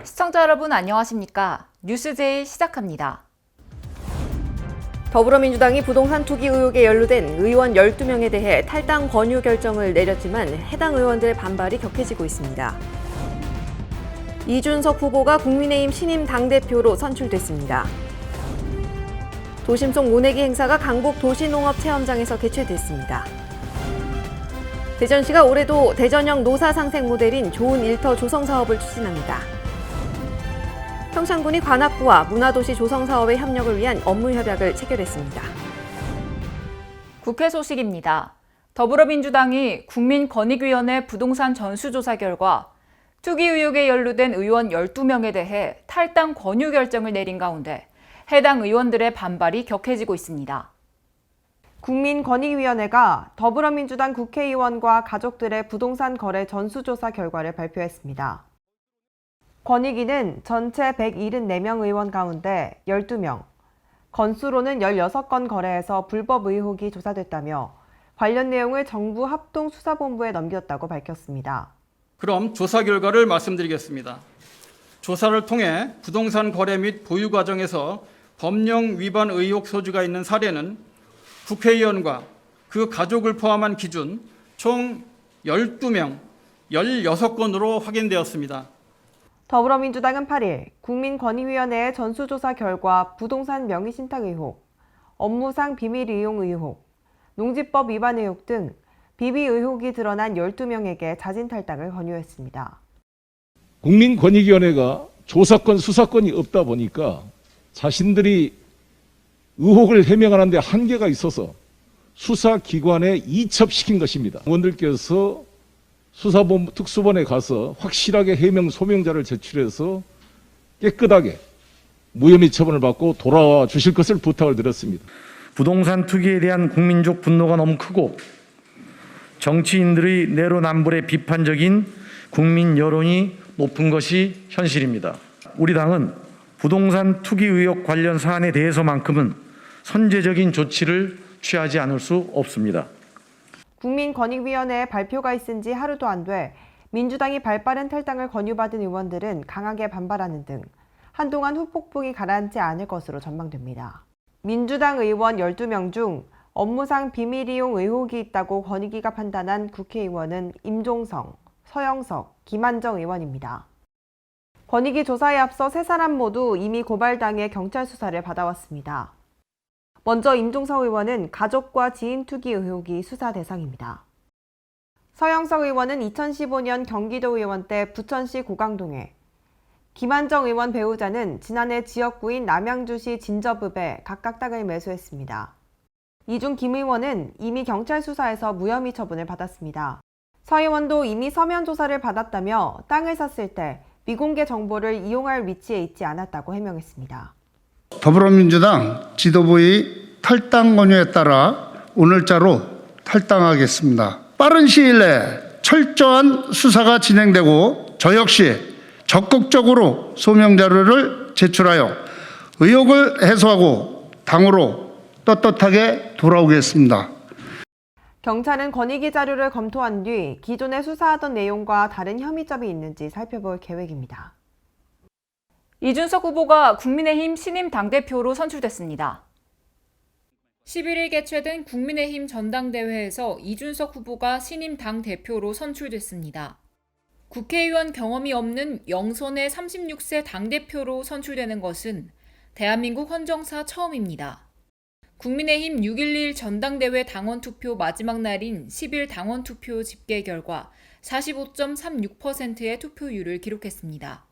시청자 여러분 안녕하십니까? 뉴스제일 시작합니다. 더불어민주당이 부동산 투기 의혹에 연루된 의원 12명에 대해 탈당 권유 결정을 내렸지만 해당 의원들의 반발이 격해지고 있습니다. 이준석 후보가 국민의힘 신임 당대표로 선출됐습니다. 도심 속 모내기 행사가 강북 도시농업체험장에서 개최됐습니다. 대전시가 올해도 대전형 노사 상생 모델인 좋은 일터 조성 사업을 추진합니다. 평창군이 관악구와 문화도시 조성 사업의 협력을 위한 업무 협약을 체결했습니다. 국회 소식입니다. 더불어민주당이 국민권익위원회 부동산 전수조사 결과 투기 의혹에 연루된 의원 12명에 대해 탈당 권유 결정을 내린 가운데 해당 의원들의 반발이 격해지고 있습니다. 국민권익위원회가 더불어민주당 국회의원과 가족들의 부동산 거래 전수조사 결과를 발표했습니다. 권익위는 전체 174명 의원 가운데 12명, 건수로는 16건 거래에서 불법 의혹이 조사됐다며 관련 내용을 정부 합동수사본부에 넘겼다고 밝혔습니다. 그럼 조사 결과를 말씀드리겠습니다. 조사를 통해 부동산 거래 및 보유 과정에서 법령 위반 의혹 소지가 있는 사례는 국회의원과 그 가족을 포함한 기준 총 12명, 16건으로 확인되었습니다. 더불어민주당은 8일 국민권익위원회의 전수조사 결과 부동산 명의신탁 의혹, 업무상 비밀 이용 의혹, 농지법 위반 의혹 등 비비 의혹이 드러난 12명에게 자진 탈당을 권유했습니다. 국민권익위원회가 조사권, 수사권이 없다 보니까 자신들이 의혹을 해명하는 데 한계가 있어서 수사기관에 이첩시킨 것입니다. 의원들께서 수사본부 특수본에 가서 확실하게 해명 소명자를 제출해서 깨끗하게 무혐의 처분을 받고 돌아와 주실 것을 부탁을 드렸습니다. 부동산 투기에 대한 국민적 분노가 너무 크고 정치인들의 내로남불에 비판적인 국민 여론이 높은 것이 현실입니다. 우리 당은 부동산 투기 의혹 관련 사안에 대해서만큼은 선제적인 조치를 취하지 않을 수 없습니다. 국민권익위원회의 발표가 있은 지 하루도 안 돼 민주당이 발빠른 탈당을 권유받은 의원들은 강하게 반발하는 등 한동안 후폭풍이 가라앉지 않을 것으로 전망됩니다. 민주당 의원 12명 중 업무상 비밀 이용 의혹이 있다고 권익위가 판단한 국회의원은 임종성, 서영석, 김한정 의원입니다. 권익위 조사에 앞서 세 사람 모두 이미 고발당해 경찰 수사를 받아왔습니다. 먼저 임종석 의원은 가족과 지인 투기 의혹이 수사 대상입니다. 서영석 의원은 2015년 경기도 의원 때 부천시 고강동에, 김한정 의원 배우자는 지난해 지역구인 남양주시 진저읍에 각각 땅을 매수했습니다. 이 중 김 의원은 이미 경찰 수사에서 무혐의 처분을 받았습니다. 서 의원도 이미 서면 조사를 받았다며 땅을 샀을 때 미공개 정보를 이용할 위치에 있지 않았다고 해명했습니다. 더불어민주당 지도부의 탈당 권유에 따라 오늘자로 탈당하겠습니다. 빠른 시일 내에 철저한 수사가 진행되고 저 역시 적극적으로 소명자료를 제출하여 의혹을 해소하고 당으로 떳떳하게 돌아오겠습니다. 경찰은 권익위 자료를 검토한 뒤 기존에 수사하던 내용과 다른 혐의점이 있는지 살펴볼 계획입니다. 이준석 후보가 국민의힘 신임 당대표로 선출됐습니다. 11일 개최된 국민의힘 전당대회에서 이준석 후보가 신임 당대표로 선출됐습니다. 국회의원 경험이 없는 영선의 36세 당대표로 선출되는 것은 대한민국 헌정사 처음입니다. 국민의힘 6.11 전당대회 당원투표 마지막 날인 10일 당원투표 집계 결과 45.36%의 투표율을 기록했습니다.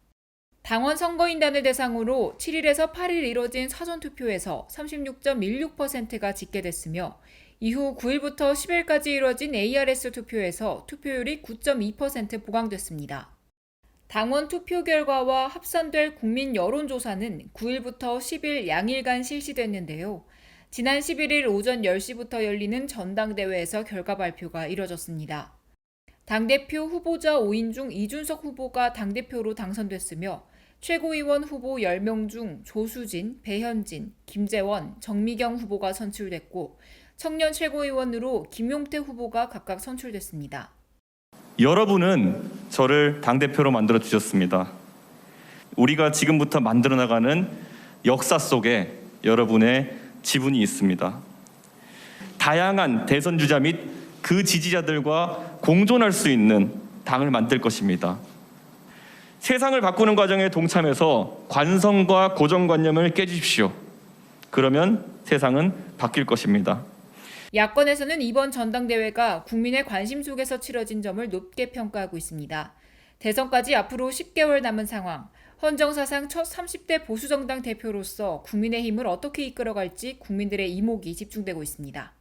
당원 선거인단을 대상으로 7일에서 8일 이뤄진 사전투표에서 36.16%가 집계됐으며 이후 9일부터 10일까지 이뤄진 ARS 투표에서 투표율이 9.2% 보강됐습니다. 당원 투표 결과와 합산될 국민 여론조사는 9일부터 10일 양일간 실시됐는데요. 지난 11일 오전 10시부터 열리는 전당대회에서 결과 발표가 이뤄졌습니다. 당대표 후보자 5인 중 이준석 후보가 당대표로 당선됐으며 최고위원 후보 10명 중 조수진, 배현진, 김재원, 정미경 후보가 선출됐고 청년 최고위원으로 김용태 후보가 각각 선출됐습니다. 여러분은 저를 당대표로 만들어 주셨습니다. 우리가 지금부터 만들어 나가는 역사 속에 여러분의 지분이 있습니다. 다양한 대선 주자 및 그 지지자들과 공존할 수 있는 당을 만들 것입니다. 세상을 바꾸는 과정에 동참해서 관성과 고정관념을 깨주십시오. 그러면 세상은 바뀔 것입니다. 야권에서는 이번 전당대회가 국민의 관심 속에서 치러진 점을 높게 평가하고 있습니다. 대선까지 앞으로 10개월 남은 상황, 헌정사상 첫 30대 보수정당 대표로서 국민의힘을 어떻게 이끌어갈지 국민들의 이목이 집중되고 있습니다.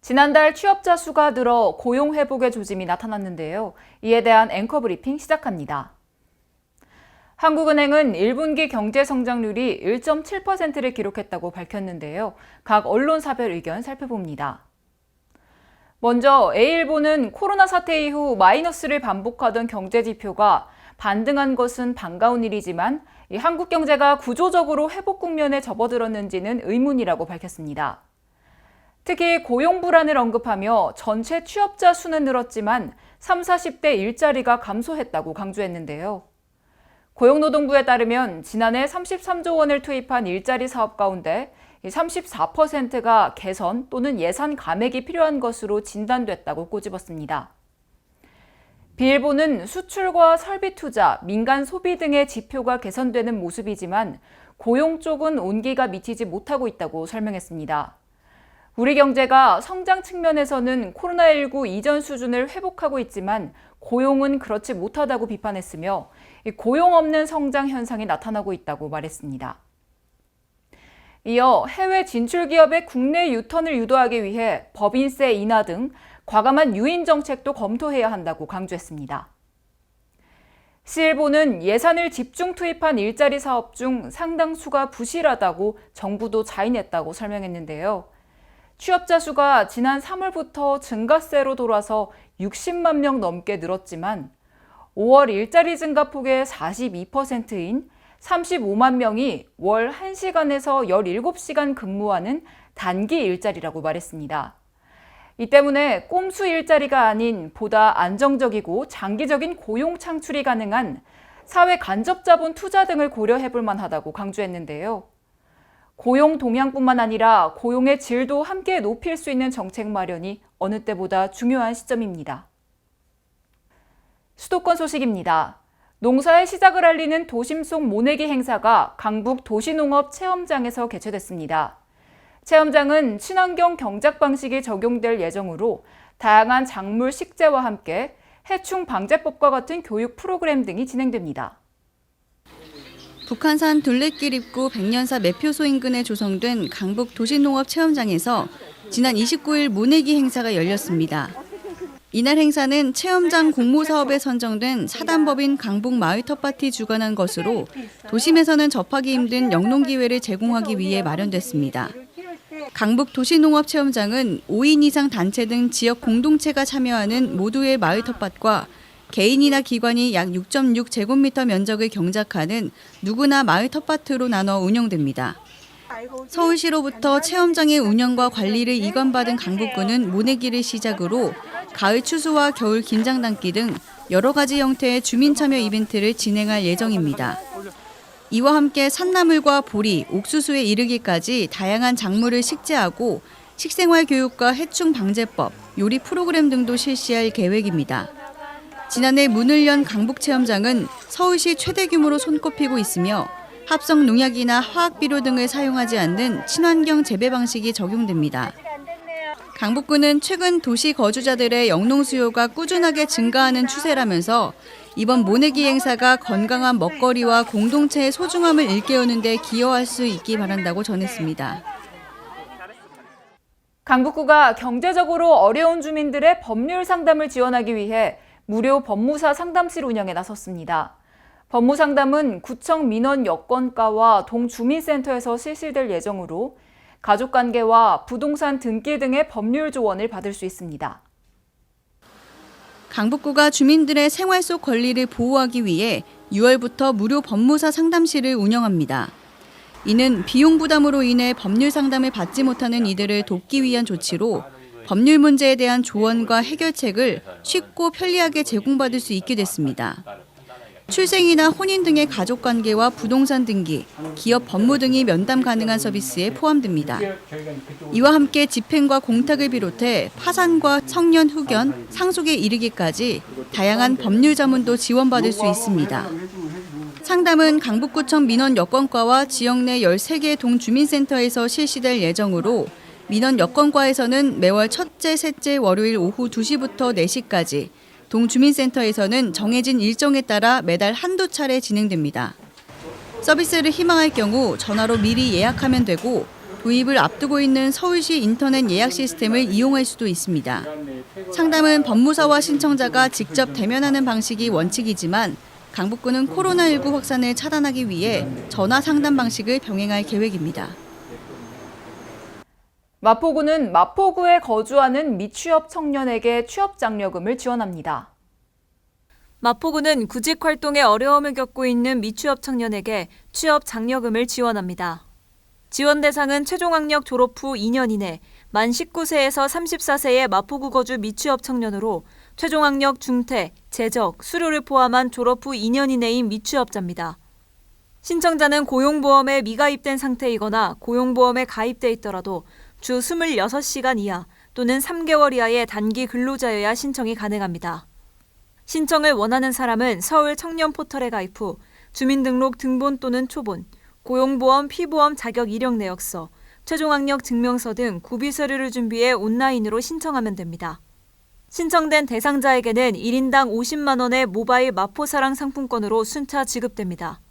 지난달 취업자 수가 늘어 고용 회복의 조짐이 나타났는데요. 이에 대한 앵커 브리핑 시작합니다. 한국은행은 1분기 경제 성장률이 1.7%를 기록했다고 밝혔는데요. 각 언론사별 의견 살펴봅니다. 먼저 A일보는 코로나 사태 이후 마이너스를 반복하던 경제 지표가 반등한 것은 반가운 일이지만 한국 경제가 구조적으로 회복 국면에 접어들었는지는 의문이라고 밝혔습니다. 특히 고용 불안을 언급하며 전체 취업자 수는 늘었지만 30, 40대 일자리가 감소했다고 강조했는데요. 고용노동부에 따르면 지난해 33조 원을 투입한 일자리 사업 가운데 34%가 개선 또는 예산 감액이 필요한 것으로 진단됐다고 꼬집었습니다. B일보는 수출과 설비 투자, 민간 소비 등의 지표가 개선되는 모습이지만 고용 쪽은 온기가 미치지 못하고 있다고 설명했습니다. 우리 경제가 성장 측면에서는 코로나19 이전 수준을 회복하고 있지만 고용은 그렇지 못하다고 비판했으며 고용 없는 성장 현상이 나타나고 있다고 말했습니다. 이어 해외 진출 기업의 국내 유턴을 유도하기 위해 법인세 인하 등 과감한 유인 정책도 검토해야 한다고 강조했습니다. C일보는 예산을 집중 투입한 일자리 사업 중 상당수가 부실하다고 정부도 자인했다고 설명했는데요. 취업자 수가 지난 3월부터 증가세로 돌아서 60만 명 넘게 늘었지만 5월 일자리 증가폭의 42%인 35만 명이 월 1시간에서 17시간 근무하는 단기 일자리라고 말했습니다. 이 때문에 꼼수 일자리가 아닌 보다 안정적이고 장기적인 고용 창출이 가능한 사회 간접 자본 투자 등을 고려해 볼 만하다고 강조했는데요. 고용 동향뿐만 아니라 고용의 질도 함께 높일 수 있는 정책 마련이 어느 때보다 중요한 시점입니다. 수도권 소식입니다. 농사의 시작을 알리는 도심 속 모내기 행사가 강북 도시농업 체험장에서 개최됐습니다. 체험장은 친환경 경작 방식이 적용될 예정으로 다양한 작물 식재와 함께 해충 방제법과 같은 교육 프로그램 등이 진행됩니다. 북한산 둘레길 입구 백년사 매표소 인근에 조성된 강북 도시농업 체험장에서 지난 29일 모내기 행사가 열렸습니다. 이날 행사는 체험장 공모사업에 선정된 사단법인 강북 마을 텃밭이 주관한 것으로 도심에서는 접하기 힘든 영농 기회를 제공하기 위해 마련됐습니다. 강북 도시농업 체험장은 5인 이상 단체 등 지역 공동체가 참여하는 모두의 마을 텃밭과 개인이나 기관이 약 6.6제곱미터 면적을 경작하는 누구나 마을 텃밭으로 나눠 운영됩니다. 서울시로부터 체험장의 운영과 관리를 이관받은 강북구는 모내기를 시작으로 가을 추수와 겨울 긴장 담기 등 여러 가지 형태의 주민 참여 이벤트를 진행할 예정입니다. 이와 함께 산나물과 보리, 옥수수에 이르기까지 다양한 작물을 식재하고 식생활 교육과 해충 방제법, 요리 프로그램 등도 실시할 계획입니다. 지난해 문을 연 강북 체험장은 서울시 최대 규모로 손꼽히고 있으며 합성 농약이나 화학 비료 등을 사용하지 않는 친환경 재배 방식이 적용됩니다. 강북구는 최근 도시 거주자들의 영농 수요가 꾸준하게 증가하는 추세라면서 이번 모내기 행사가 건강한 먹거리와 공동체의 소중함을 일깨우는 데 기여할 수 있기 바란다고 전했습니다. 강북구가 경제적으로 어려운 주민들의 법률 상담을 지원하기 위해 무료 법무사 상담실 운영에 나섰습니다. 법무 상담은 구청 민원 여건과와 동주민센터에서 실시될 예정으로 가족관계와 부동산 등기 등의 법률 조언을 받을 수 있습니다. 강북구가 주민들의 생활 속 권리를 보호하기 위해 6월부터 무료 법무사 상담실을 운영합니다. 이는 비용 부담으로 인해 법률 상담을 받지 못하는 이들을 돕기 위한 조치로 법률 문제에 대한 조언과 해결책을 쉽고 편리하게 제공받을 수 있게 됐습니다. 출생이나 혼인 등의 가족관계와 부동산 등기, 기업 법무 등이 면담 가능한 서비스에 포함됩니다. 이와 함께 집행과 공탁을 비롯해 파산과 청년 후견, 상속에 이르기까지 다양한 법률 자문도 지원받을 수 있습니다. 상담은 강북구청 민원여건과와 지역 내 13개 동주민센터에서 실시될 예정으로 민원여건과에서는 매월 첫째, 셋째, 월요일 오후 2시부터 4시까지, 동주민센터에서는 정해진 일정에 따라 매달 한두 차례 진행됩니다. 서비스를 희망할 경우 전화로 미리 예약하면 되고 도입을 앞두고 있는 서울시 인터넷 예약 시스템을 이용할 수도 있습니다. 상담은 법무사와 신청자가 직접 대면하는 방식이 원칙이지만 강북구는 코로나19 확산을 차단하기 위해 전화 상담 방식을 병행할 계획입니다. 마포구는 마포구에 거주하는 미취업 청년에게 취업장려금을 지원합니다. 마포구는 구직 활동에 어려움을 겪고 있는 미취업 청년에게 취업장려금을 지원합니다. 지원 대상은 최종학력 졸업 후 2년 이내 만 19세에서 34세의 마포구 거주 미취업 청년으로 최종학력 중퇴, 재적, 수료를 포함한 졸업 후 2년 이내인 미취업자입니다. 신청자는 고용보험에 미가입된 상태이거나 고용보험에 가입돼 있더라도 주 26시간 이하 또는 3개월 이하의 단기 근로자여야 신청이 가능합니다. 신청을 원하는 사람은 서울 청년 포털에 가입 후 주민등록 등본 또는 초본, 고용보험, 피보험 자격 이력 내역서, 최종학력 증명서 등 구비 서류를 준비해 온라인으로 신청하면 됩니다. 신청된 대상자에게는 1인당 50만 원의 모바일 마포사랑 상품권으로 순차 지급됩니다.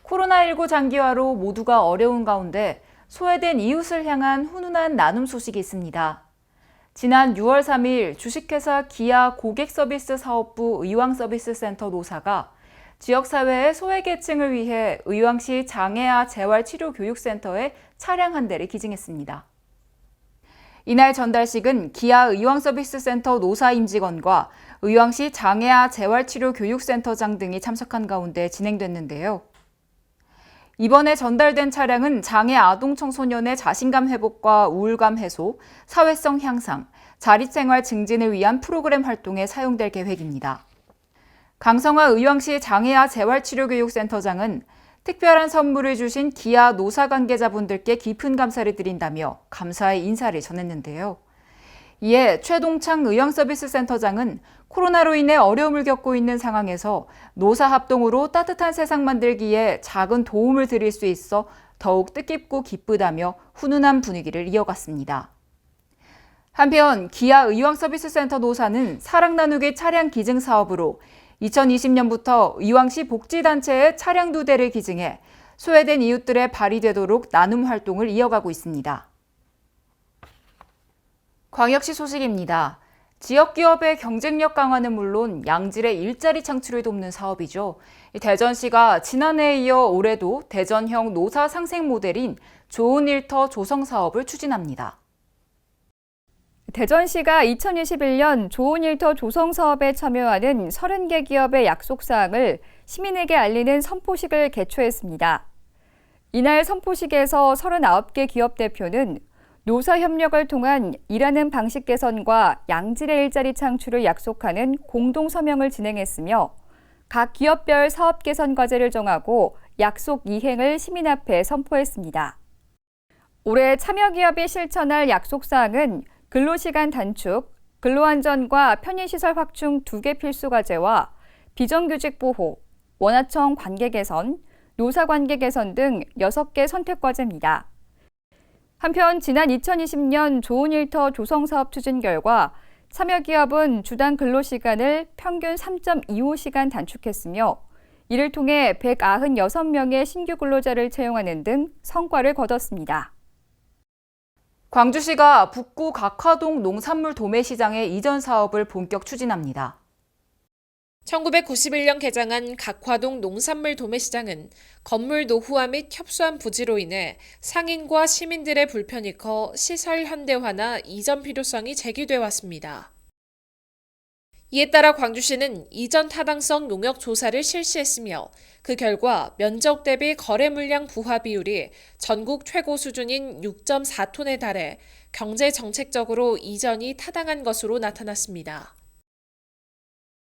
코로나19 장기화로 모두가 어려운 가운데 소외된 이웃을 향한 훈훈한 나눔 소식이 있습니다. 지난 6월 3일 주식회사 기아 고객서비스 사업부 의왕서비스센터 노사가 지역사회의 소외계층을 위해 의왕시 장애아 재활치료교육센터에 차량 한 대를 기증했습니다. 이날 전달식은 기아 의왕서비스센터 노사 임직원과 의왕시 장애아 재활치료교육센터장 등이 참석한 가운데 진행됐는데요. 이번에 전달된 차량은 장애 아동 청소년의 자신감 회복과 우울감 해소, 사회성 향상, 자립생활 증진을 위한 프로그램 활동에 사용될 계획입니다. 강성화 의왕시 장애아 재활치료교육센터장은 특별한 선물을 주신 기아 노사 관계자분들께 깊은 감사를 드린다며 감사의 인사를 전했는데요. 이에 최동창 의왕서비스센터장은 코로나로 인해 어려움을 겪고 있는 상황에서 노사 합동으로 따뜻한 세상 만들기에 작은 도움을 드릴 수 있어 더욱 뜻깊고 기쁘다며 훈훈한 분위기를 이어갔습니다. 한편 기아 의왕서비스센터 노사는 사랑 나누기 차량 기증 사업으로 2020년부터 의왕시 복지단체에 차량 2대를 기증해 소외된 이웃들의 발이 되도록 나눔 활동을 이어가고 있습니다. 광역시 소식입니다. 지역기업의 경쟁력 강화는 물론 양질의 일자리 창출을 돕는 사업이죠. 대전시가 지난해에 이어 올해도 대전형 노사 상생 모델인 좋은 일터 조성 사업을 추진합니다. 대전시가 2021년 좋은 일터 조성 사업에 참여하는 30개 기업의 약속사항을 시민에게 알리는 선포식을 개최했습니다. 이날 선포식에서 39개 기업 대표는 노사 협력을 통한 일하는 방식 개선과 양질의 일자리 창출을 약속하는 공동 서명을 진행했으며 각 기업별 사업 개선 과제를 정하고 약속 이행을 시민 앞에 선포했습니다. 올해 참여 기업이 실천할 약속 사항은 근로시간 단축, 근로안전과 편의시설 확충 2개 필수 과제와 비정규직 보호, 원하청 관계 개선, 노사 관계 개선 등 6개 선택 과제입니다. 한편 지난 2020년 좋은 일터 조성 사업 추진 결과 참여 기업은 주당 근로시간을 평균 3.25시간 단축했으며 이를 통해 196명의 신규 근로자를 채용하는 등 성과를 거뒀습니다. 광주시가 북구 각화동 농산물 도매시장의 이전 사업을 본격 추진합니다. 1991년 개장한 각화동 농산물 도매시장은 건물 노후화 및 협소한 부지로 인해 상인과 시민들의 불편이 커 시설 현대화나 이전 필요성이 제기돼 왔습니다. 이에 따라 광주시는 이전 타당성 용역 조사를 실시했으며 그 결과 면적 대비 거래 물량 부화 비율이 전국 최고 수준인 6.4톤에 달해 경제 정책적으로 이전이 타당한 것으로 나타났습니다.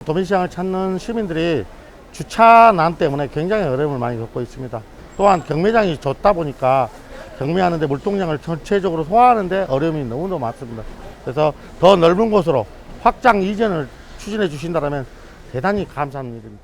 도매시장을 찾는 시민들이 주차난 때문에 굉장히 어려움을 많이 겪고 있습니다. 또한 경매장이 좁다 보니까 경매하는데 물동량을 전체적으로 소화하는데 어려움이 너무너무 많습니다. 그래서 더 넓은 곳으로 확장 이전을 추진해 주신다면 대단히 감사한 일입니다.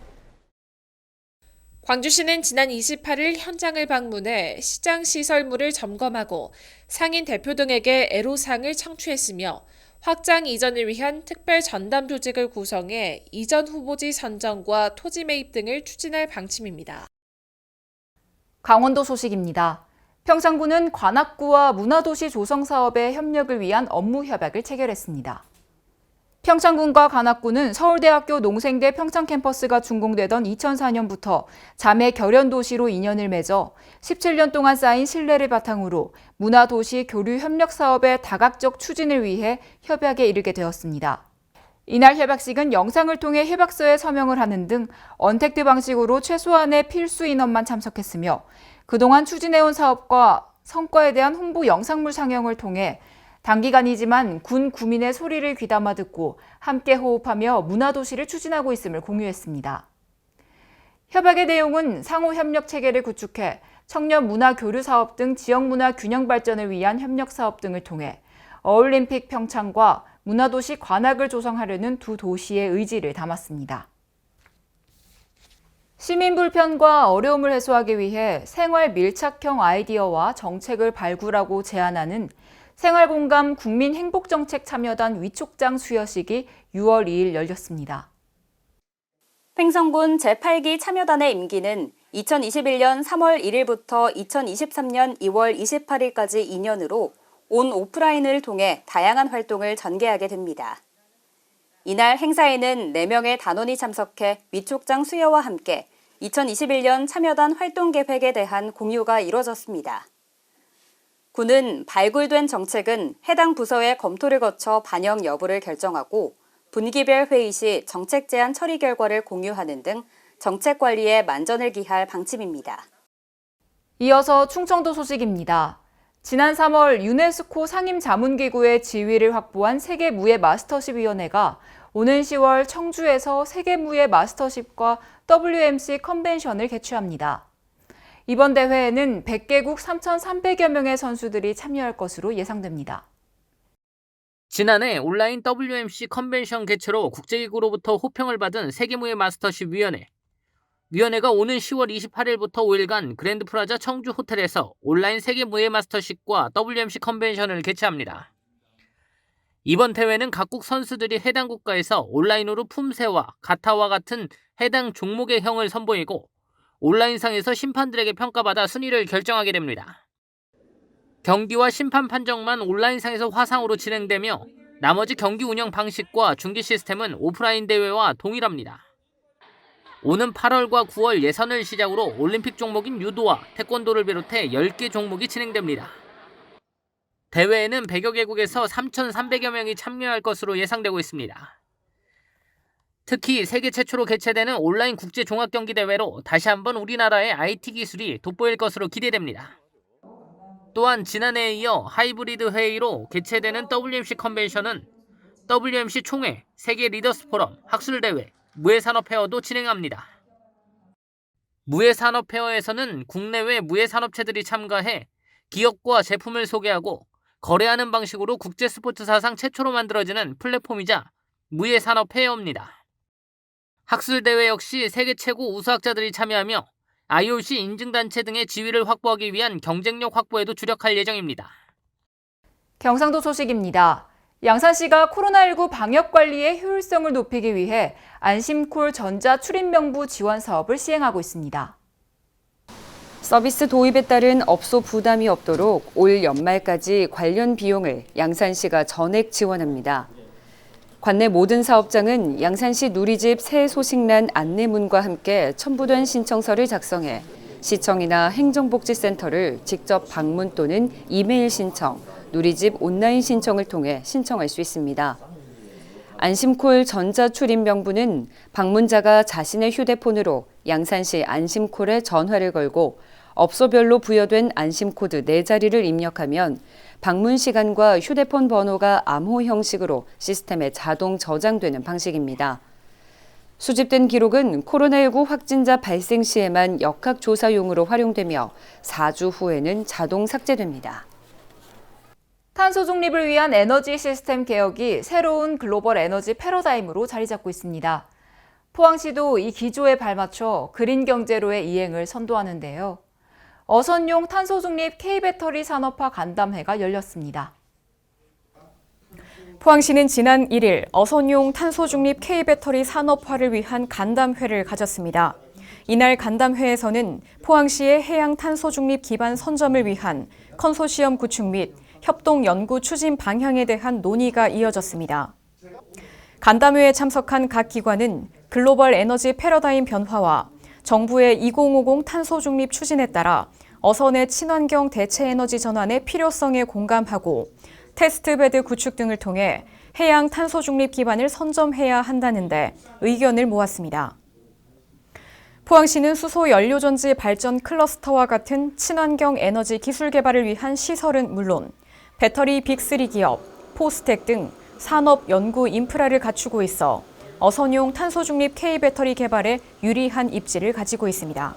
광주시는 지난 28일 현장을 방문해 시장 시설물을 점검하고 상인 대표 등에게 애로사항을 청취했으며 확장 이전을 위한 특별 전담 조직을 구성해 이전 후보지 선정과 토지 매입 등을 추진할 방침입니다. 강원도 소식입니다. 평창군은 관악구와 문화도시 조성 사업의 협력을 위한 업무 협약을 체결했습니다. 평창군과 관악구는 서울대학교 농생대 평창 캠퍼스가 준공되던 2004년부터 자매 결연 도시로 인연을 맺어 17년 동안 쌓인 신뢰를 바탕으로 문화도시 교류 협력 사업의 다각적 추진을 위해 협약에 이르게 되었습니다. 이날 협약식은 영상을 통해 협약서에 서명을 하는 등 언택트 방식으로 최소한의 필수 인원만 참석했으며 그동안 추진해온 사업과 성과에 대한 홍보 영상물 상영을 통해 단기간이지만 군 구민의 소리를 귀담아 듣고 함께 호흡하며 문화도시를 추진하고 있음을 공유했습니다. 협약의 내용은 상호 협력 체계를 구축해 청년 문화 교류 사업 등 지역 문화 균형 발전을 위한 협력 사업 등을 통해 어올림픽 평창과 문화도시 관악을 조성하려는 두 도시의 의지를 담았습니다. 시민 불편과 어려움을 해소하기 위해 생활 밀착형 아이디어와 정책을 발굴하고 제안하는 생활공감 국민행복정책 참여단 위촉장 수여식이 6월 2일 열렸습니다. 횡성군 제8기 참여단의 임기는 2021년 3월 1일부터 2023년 2월 28일까지 2년으로 온 오프라인을 통해 다양한 활동을 전개하게 됩니다. 이날 행사에는 4명의 단원이 참석해 위촉장 수여와 함께 2021년 참여단 활동 계획에 대한 공유가 이뤄졌습니다. 군은 발굴된 정책은 해당 부서의 검토를 거쳐 반영 여부를 결정하고 분기별 회의 시 정책 제안 처리 결과를 공유하는 등 정책 관리에 만전을 기할 방침입니다. 이어서 충청도 소식입니다. 지난 3월 유네스코 상임자문기구의 지위를 확보한 세계무예 마스터십위원회가 오는 10월 청주에서 세계무예 마스터십과 WMC 컨벤션을 개최합니다. 이번 대회에는 100개국 3,300여 명의 선수들이 참여할 것으로 예상됩니다. 지난해 온라인 WMC 컨벤션 개최로 국제기구로부터 호평을 받은 세계무예 마스터십 위원회. 위원회가 오는 10월 28일부터 5일간 그랜드 프라자 청주 호텔에서 온라인 세계무예 마스터십과 WMC 컨벤션을 개최합니다. 이번 대회는 각국 선수들이 해당 국가에서 온라인으로 품새와 가타와 같은 해당 종목의 형을 선보이고 온라인상에서 심판들에게 평가받아 순위를 결정하게 됩니다. 경기와 심판 판정만 온라인상에서 화상으로 진행되며 나머지 경기 운영 방식과 중계 시스템은 오프라인 대회와 동일합니다. 오는 8월과 9월 예선을 시작으로 올림픽 종목인 유도와 태권도를 비롯해 10개 종목이 진행됩니다. 대회에는 100여 개국에서 3,300여 명이 참여할 것으로 예상되고 있습니다. 특히 세계 최초로 개최되는 온라인 국제 종합경기대회로 다시 한번 우리나라의 IT 기술이 돋보일 것으로 기대됩니다. 또한 지난해에 이어 하이브리드 회의로 개최되는 WMC 컨벤션은 WMC 총회, 세계 리더스 포럼, 학술대회, 무예산업페어도 진행합니다. 무예산업페어에서는 국내외 무예산업체들이 참가해 기업과 제품을 소개하고 거래하는 방식으로 국제 스포츠 사상 최초로 만들어지는 플랫폼이자 무예산업페어입니다. 학술대회 역시 세계 최고 우수학자들이 참여하며 IOC 인증단체 등의 지위를 확보하기 위한 경쟁력 확보에도 주력할 예정입니다. 경상도 소식입니다. 양산시가 코로나19 방역관리의 효율성을 높이기 위해 안심콜 전자 출입명부 지원 사업을 시행하고 있습니다. 서비스 도입에 따른 업소 부담이 없도록 올 연말까지 관련 비용을 양산시가 전액 지원합니다. 관내 모든 사업장은 양산시 누리집 새 소식란 안내문과 함께 첨부된 신청서를 작성해 시청이나 행정복지센터를 직접 방문 또는 이메일 신청, 누리집 온라인 신청을 통해 신청할 수 있습니다. 안심콜 전자출입명부는 방문자가 자신의 휴대폰으로 양산시 안심콜에 전화를 걸고 업소별로 부여된 안심코드 4자리를 입력하면 방문 시간과 휴대폰 번호가 암호 형식으로 시스템에 자동 저장되는 방식입니다. 수집된 기록은 코로나19 확진자 발생 시에만 역학조사용으로 활용되며 4주 후에는 자동 삭제됩니다. 탄소 중립을 위한 에너지 시스템 개혁이 새로운 글로벌 에너지 패러다임으로 자리 잡고 있습니다. 포항시도 이 기조에 발맞춰 그린 경제로의 이행을 선도하는데요. 어선용 탄소 중립 K배터리 산업화 간담회가 열렸습니다. 포항시는 지난 1일 어선용 탄소 중립 K배터리 산업화를 위한 간담회를 가졌습니다. 이날 간담회에서는 포항시의 해양 탄소 중립 기반 선점을 위한 컨소시엄 구축 및 협동 연구 추진 방향에 대한 논의가 이어졌습니다. 간담회에 참석한 각 기관은 글로벌 에너지 패러다임 변화와 정부의 2050 탄소 중립 추진에 따라 어선의 친환경 대체 에너지 전환의 필요성에 공감하고 테스트베드 구축 등을 통해 해양 탄소 중립 기반을 선점해야 한다는데 의견을 모았습니다. 포항시는 수소 연료전지 발전 클러스터와 같은 친환경 에너지 기술 개발을 위한 시설은 물론 배터리 빅3 기업, 포스텍 등 산업 연구 인프라를 갖추고 있어 어선용 탄소 중립 K배터리 개발에 유리한 입지를 가지고 있습니다.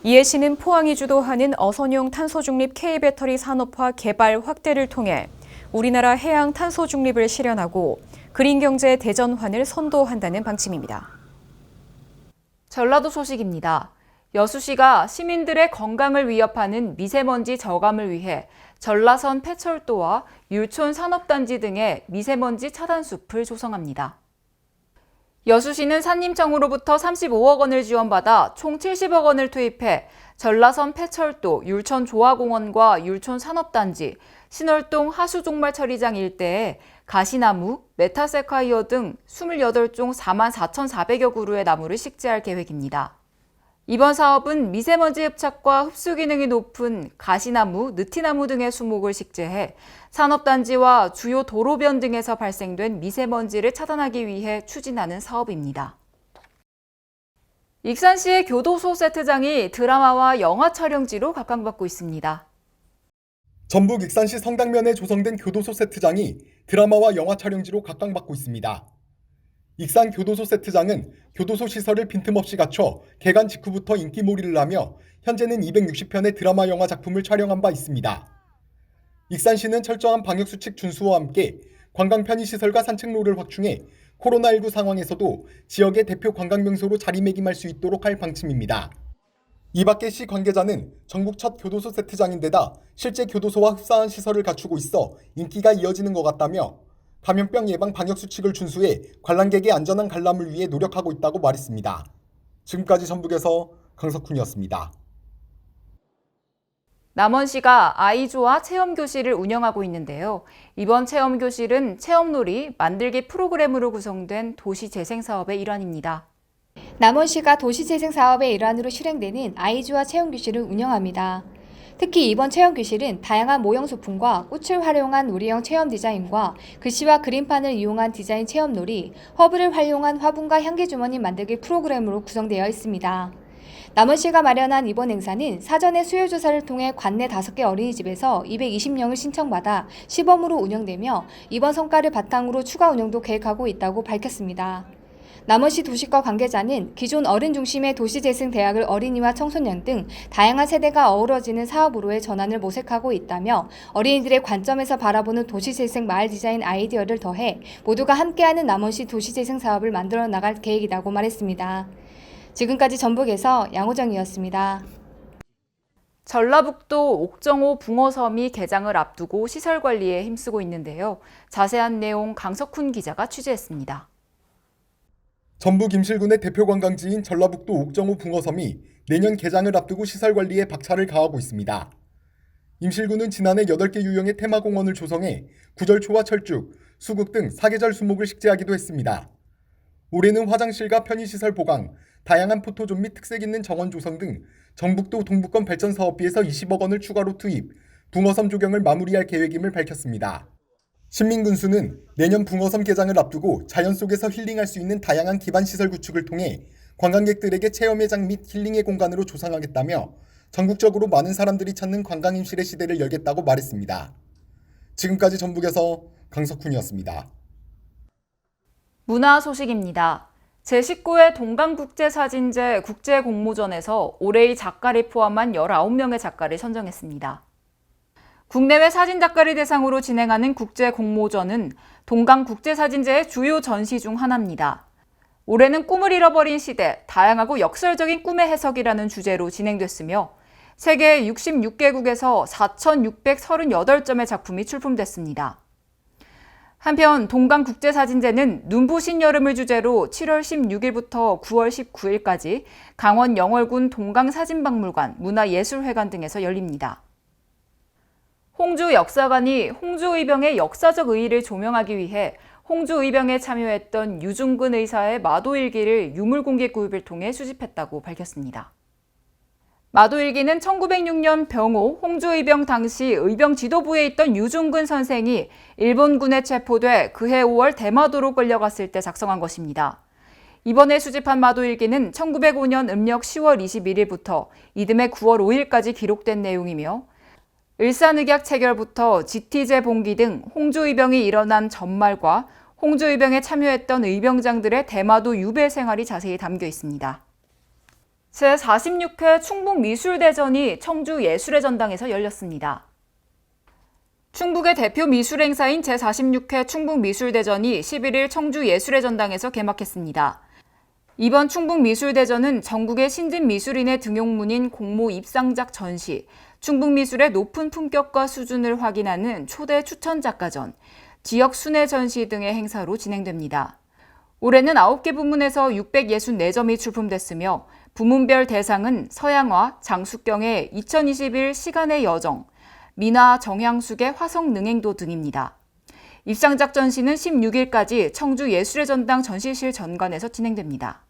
이에 시는 포항이 주도하는 어선용 탄소 중립 K배터리 산업화 개발 확대를 통해 우리나라 해양 탄소 중립을 실현하고 그린 경제 대전환을 선도한다는 방침입니다. 전라도 소식입니다. 여수시가 시민들의 건강을 위협하는 미세먼지 저감을 위해 전라선 폐철도와 율촌 산업단지 등의 미세먼지 차단 숲을 조성합니다. 여수시는 산림청으로부터 35억 원을 지원받아 총 70억 원을 투입해 전라선 폐철도 율촌 조화공원과 율촌 산업단지, 신월동 하수종말 처리장 일대에 가시나무, 메타세콰이어 등 28종 44,400여 그루의 나무를 식재할 계획입니다. 이번 사업은 미세먼지 흡착과 흡수 기능이 높은 가시나무, 느티나무 등의 수목을 식재해 산업단지와 주요 도로변 등에서 발생된 미세먼지를 차단하기 위해 추진하는 사업입니다. 익산시의 교도소 세트장이 드라마와 영화 촬영지로 각광받고 있습니다. 전북 익산시 성당면에 조성된 교도소 세트장이 드라마와 영화 촬영지로 각광받고 있습니다. 익산 교도소 세트장은 교도소 시설을 빈틈없이 갖춰 개관 직후부터 인기몰이를 하며 현재는 260편의 드라마 영화 작품을 촬영한 바 있습니다. 익산시는 철저한 방역수칙 준수와 함께 관광 편의시설과 산책로를 확충해 코로나19 상황에서도 지역의 대표 관광명소로 자리매김할 수 있도록 할 방침입니다. 이 밖에 시 관계자는 전국 첫 교도소 세트장인데다 실제 교도소와 흡사한 시설을 갖추고 있어 인기가 이어지는 것 같다며 감염병 예방 방역수칙을 준수해 관람객의 안전한 관람을 위해 노력하고 있다고 말했습니다. 지금까지 전북에서 강석훈이었습니다. 남원시가 아이조와 체험교실을 운영하고 있는데요. 이번 체험교실은 체험놀이, 만들기 프로그램으로 구성된 도시재생사업의 일환입니다. 남원시가 도시재생사업의 일환으로 실행되는 아이조와 체험교실을 운영합니다. 특히 이번 체험교실은 다양한 모형 소품과 꽃을 활용한 우리형 체험 디자인과 글씨와 그림판을 이용한 디자인 체험놀이, 허브를 활용한 화분과 향기주머니 만들기 프로그램으로 구성되어 있습니다. 남원시가 마련한 이번 행사는 사전에 수요조사를 통해 관내 5개 어린이집에서 220명을 신청받아 시범으로 운영되며 이번 성과를 바탕으로 추가 운영도 계획하고 있다고 밝혔습니다. 남원시 도시과 관계자는 기존 어른 중심의 도시재생대학을 어린이와 청소년 등 다양한 세대가 어우러지는 사업으로의 전환을 모색하고 있다며 어린이들의 관점에서 바라보는 도시재생 마을 디자인 아이디어를 더해 모두가 함께하는 남원시 도시재생 사업을 만들어 나갈 계획이라고 말했습니다. 지금까지 전북에서 양호정이었습니다. 전라북도 옥정호 붕어섬이 개장을 앞두고 시설 관리에 힘쓰고 있는데요. 자세한 내용 강석훈 기자가 취재했습니다. 전북 임실군의 대표 관광지인 전라북도 옥정호 붕어섬이 내년 개장을 앞두고 시설 관리에 박차를 가하고 있습니다. 임실군은 지난해 8개 유형의 테마공원을 조성해 구절초와 철쭉, 수국 등 사계절 수목을 식재하기도 했습니다. 올해는 화장실과 편의시설 보강, 다양한 포토존 및 특색 있는 정원 조성 등 전북도 동부권 발전 사업비에서 20억 원을 추가로 투입, 붕어섬 조경을 마무리할 계획임을 밝혔습니다. 신민군수는 내년 붕어섬 개장을 앞두고 자연 속에서 힐링할 수 있는 다양한 기반시설 구축을 통해 관광객들에게 체험회장 및 힐링의 공간으로 조성하겠다며 전국적으로 많은 사람들이 찾는 관광임실의 시대를 열겠다고 말했습니다. 지금까지 전북에서 강석훈이었습니다. 문화 소식입니다. 제19회 동강국제사진제 국제공모전에서 올해의 작가를 포함한 19명의 작가를 선정했습니다. 국내외 사진작가를 대상으로 진행하는 국제공모전은 동강국제사진제의 주요 전시 중 하나입니다. 올해는 꿈을 잃어버린 시대, 다양하고 역설적인 꿈의 해석이라는 주제로 진행됐으며 세계 66개국에서 4,638점의 작품이 출품됐습니다. 한편 동강국제사진제는 눈부신 여름을 주제로 7월 16일부터 9월 19일까지 강원 영월군 동강사진박물관, 문화예술회관 등에서 열립니다. 홍주 역사관이 홍주의병의 역사적 의의를 조명하기 위해 홍주의병에 참여했던 유중근 의사의 마도일기를 유물공개구입을 통해 수집했다고 밝혔습니다. 마도일기는 1906년 병호 홍주의병 당시 의병 지도부에 있던 유중근 선생이 일본군에 체포돼 그해 5월 대마도로 끌려갔을 때 작성한 것입니다. 이번에 수집한 마도일기는 1905년 음력 10월 21일부터 이듬해 9월 5일까지 기록된 내용이며 을사늑약 체결부터 지티제 봉기 등 홍주의병이 일어난 전말과 홍주의병에 참여했던 의병장들의 대마도 유배 생활이 자세히 담겨 있습니다. 제46회 충북미술대전이 청주예술의 전당에서 열렸습니다. 충북의 대표 미술 행사인 제46회 충북미술대전이 11일 청주예술의 전당에서 개막했습니다. 이번 충북미술대전은 전국의 신진미술인의 등용문인 공모 입상작 전시, 충북미술의 높은 품격과 수준을 확인하는 초대 추천작가전, 지역 순회 전시 등의 행사로 진행됩니다. 올해는 9개 부문에서 664점이 출품됐으며 부문별 대상은 서양화, 장숙경의 2021 시간의 여정, 민화 정향숙의 화성능행도 등입니다. 입상작 전시는 16일까지 청주예술의 전당 전시실 전관에서 진행됩니다.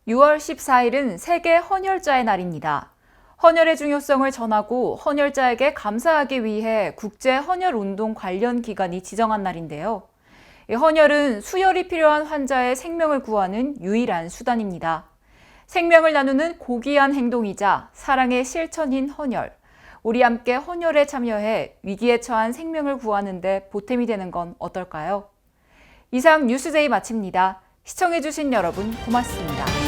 6월 14일은 세계 헌혈자의 날입니다. 헌혈의 중요성을 전하고 헌혈자에게 감사하기 위해 국제 헌혈 운동 관련 기관이 지정한 날인데요. 헌혈은 수혈이 필요한 환자의 생명을 구하는 유일한 수단입니다. 생명을 나누는 고귀한 행동이자 사랑의 실천인 헌혈. 우리 함께 헌혈에 참여해 위기에 처한 생명을 구하는 데 보탬이 되는 건 어떨까요? 이상 뉴스데이 마칩니다. 시청해주신 여러분 고맙습니다.